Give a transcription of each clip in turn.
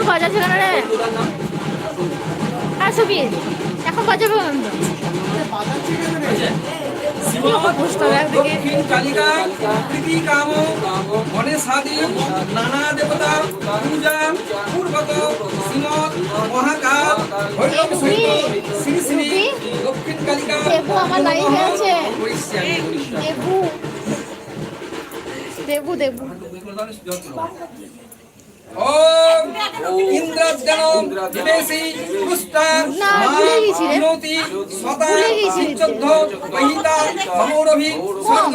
এখন বাজাচ্ছে কেন রে? হ্যাঁ সুবীর, এখন বাজাবে দক্ষিণ কালিকা প্রীতি কাম গণেশাদি নানা দেবতা পূজা পূর্বক শ্রীমৎ মহাকাল ভৈরব সহিত শ্রী শ্রী দক্ষিণ কালিকা দেবু আমার লাইভে আছে। দেবু দেবু দেবু ওম ইন্দ্রজনম দিবেশি পুষ্টান মানতি সদা সিদ্ধ মহিতা সমৌরভি সর্গ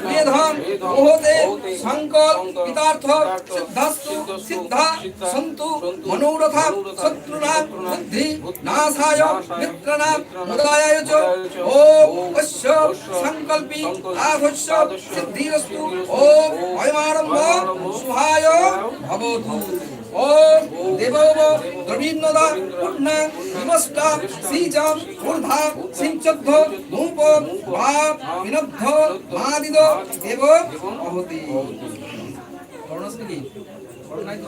মেধম ওহতে সংকল্প পিতার্থ সিদ্ধাস্তু সিদ্ধা সন্তু মনোরথা শত্রুনাম বুদ্ধি নাশায় মিত্রানাম মুদায়ায় চ ওম অস্য সংকল্পি আভস্য সিদ্ধিরস্তু ওম অয়মারম্ভ সুহায় ভবতু ওম দেবব দ্রবিন্নদা পূর্ণা বিমষ্টা শ্রীজম ঊর্ধ্বা সিঞ্চদ্ধ ধূপ ভাব বিনদ্ধ মাদিদ দেব অহতি করণস্তি কি করণাই তো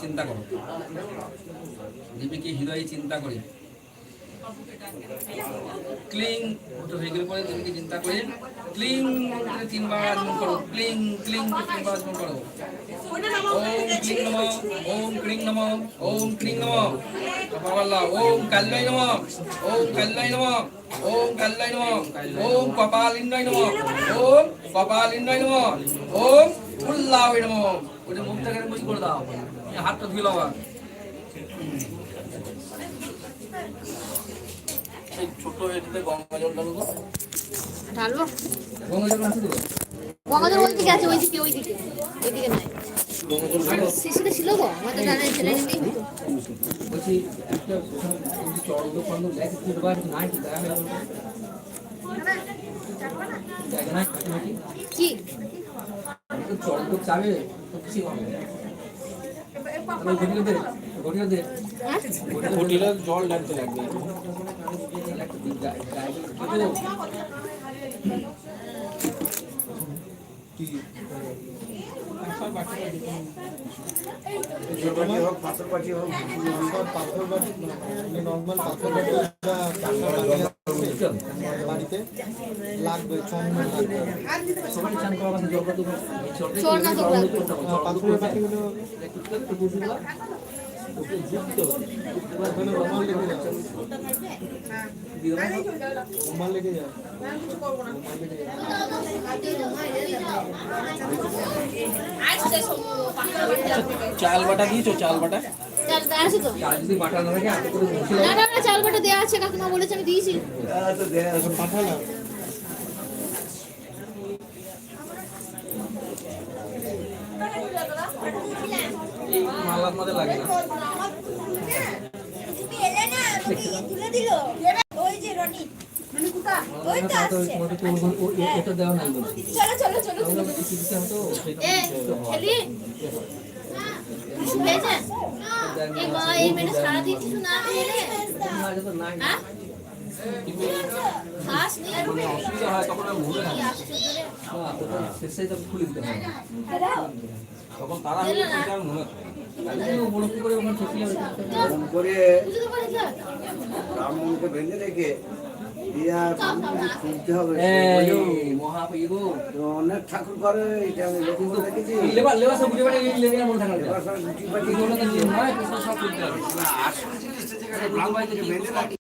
চিন্তা করো, দেবীকে হৃদয়ে চিন্তা করে ক্লিং হয়ে গেলে পরে দেবীকে চিন্তা করে ক্লিং তিনবার আচমন করো, ক্লিং ক্লিং তিনবার আচমন করো। ওম ক্লিং নমঃ, ওম ক্লিং নমঃ, ওম ক্লিং নমঃ। কপাল্লাহ ওম কাল্যায় নমঃ, ওম কাল্যায় নমঃ, ওম কাল্যায় নমঃ, ওম কপালিন্দ্রায় নমঃ, ওম কপালিন্দ্রায় নমঃ, ওম উল্লায় নমঃ। ওটা মুখ থেকে মুই করে দাও, হাতটা ধুয়ে লওয়া। এই ছোট এটাতে গঙ্গা জল ঢালবো, ঢালবো গঙ্গা জল আছে তো, গঙ্গা জল ওইদিকে আছে, ওইদিকে ওইদিকে ওইদিকে নাই, শিশুটা ছিল গো আমাদের জানা ছেলে নেই বলছি একটা চড় ফন্দ লেখা ফুটবার নাই কি দেখা হলো জায়গা নাই কি চড় তো চাবে তো কিছু হবে ঘটিয়ে দে ঘটিলে জল ঢালতে লাগবে। পাথর বাটি হোক নর্মাল পাথর বাটি বাড়িতে লাগবে সবাই চান করা আছে জল তো চোর না তো পাথরের বাটিগুলো রুমাল লেগে যায়, রুমাল লেগে যায়। চাল বাটা দিয়েছো, চাল বাটা চাল আছে তো, চাল যদি বাটা না থাকে আগে করে মুছে না না চাল বাটা দেয়া আছে, কাকিমা বলেছে আমি দিয়েছি। পাঠালাম এই মালার মধ্যে লাগে না। এটা দেওয়া নাই বলছি, এ খেলি খেলেছে এই মা এই মেয়ে সারা দিন কিছু না খেলে হ্যাঁ খাস নি আর অসুবিধা হয় তখন আর ভুলে কি আশ্চর্য রে শেষে তো খুলে দিতে হয় তখন তারা এটা মনে বড় করে ওখানে ঠেকিয়ে করে বুঝতে পারিস রামকে বেঁধে রেখে দিয়া শুনতে হবে। মহাপ্রভু অনেক ঠাকুর করে, এটা আমি লক্ষ্য করে দেখেছি। লেবার লেবার সব বুঝে পারে লেবার মনে থাকে এবার সব গুটি বাটি সব করতে হবে আসল জিনিসটা যেখানে বেঁধে রাখি